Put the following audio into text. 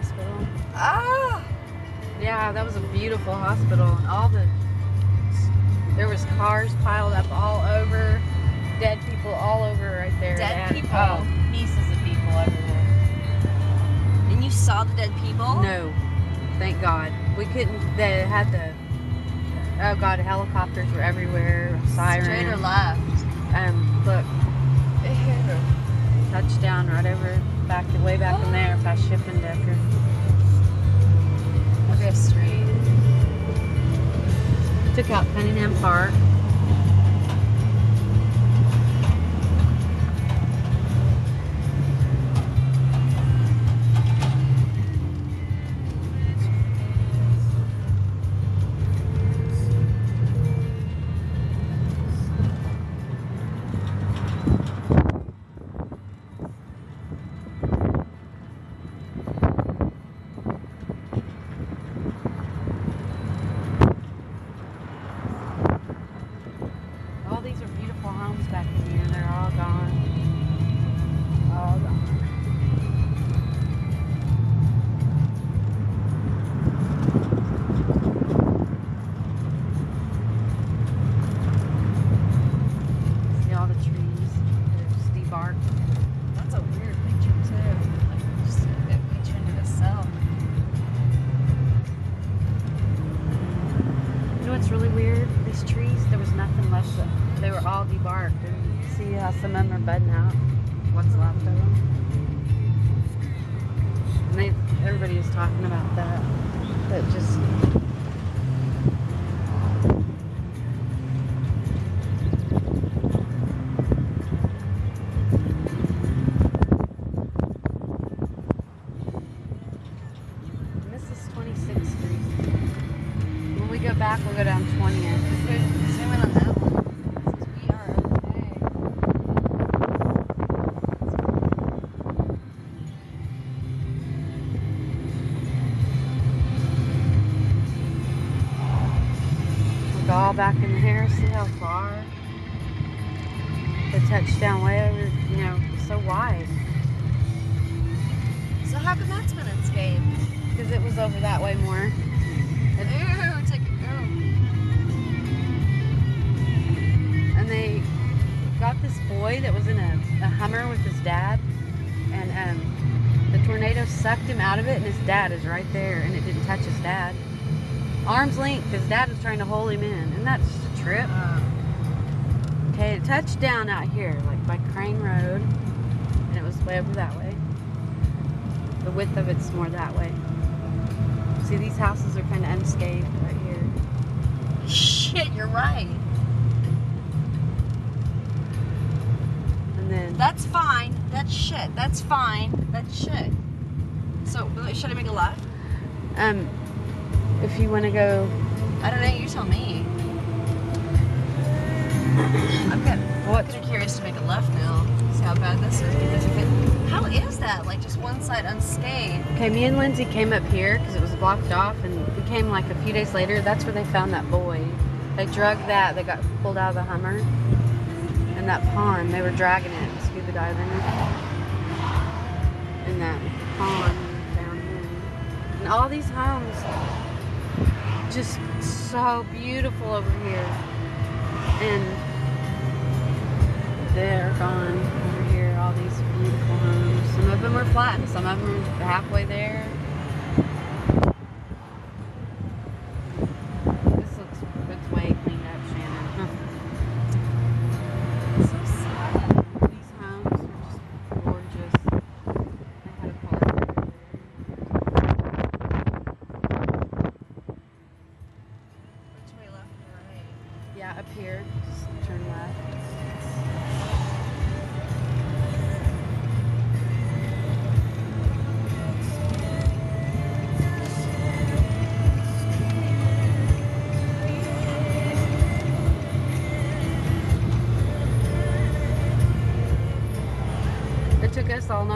hospital. Ah! Yeah, that was a beautiful hospital. And there was cars piled up all over. Dead people all over right there. Dead people? Oh, pieces of people everywhere. And you saw the dead people? No. Thank God. We couldn't, they had oh God, helicopters were everywhere. Sirens. Straight or left? Look. Touchdown right over, way back in there, past Shipping Decker. Okay, straight. Took out Cunningham Park. All these are beautiful homes back in here. They're all gone. All gone. See all the trees. They're debarked. That's a weird picture too. Like just a picture into itself. You know what's really weird? These trees, there was nothing left. They were all debarked. And see how some of them are budding out? What's left of them? And everybody was talking about that. That just... And this is 26th Street. When we go back, we'll go down 20th. Zoom in on that one. Since we are okay. We'll go all back in here, see how far. The touchdown way over, so wide. So how come that's been unscathed? Because it was over that way more. Ew, take it go. And they got this boy that was in a Hummer with his dad, and the tornado sucked him out of it, and his dad is right there, and it didn't touch his dad. Arm's length, his dad was trying to hold him in, and that's just a trip. Okay, it touched down out here, like by Crane Road, and it was way over that way. The width of it's more that way. See, these houses are kind of unscathed right here. Shit, you're right. And then That's fine. That's shit. That's fine. That's shit. So, should I make a left? if you want to go, I don't know. You tell me. I'm kind of curious to make a left now. See how bad this is. Because how is that? Like just one side unscathed. okay, me and Lindsay came up here because it was blocked off, and we came like a few days later. That's where they found that boy. They drugged that. They got pulled out of the Hummer. In that pond, they were dragging it, scuba diving in that pond down here. And all these homes, just so beautiful over here. And they're gone over here, all these beautiful homes. Some of them are flat and some of them are halfway there.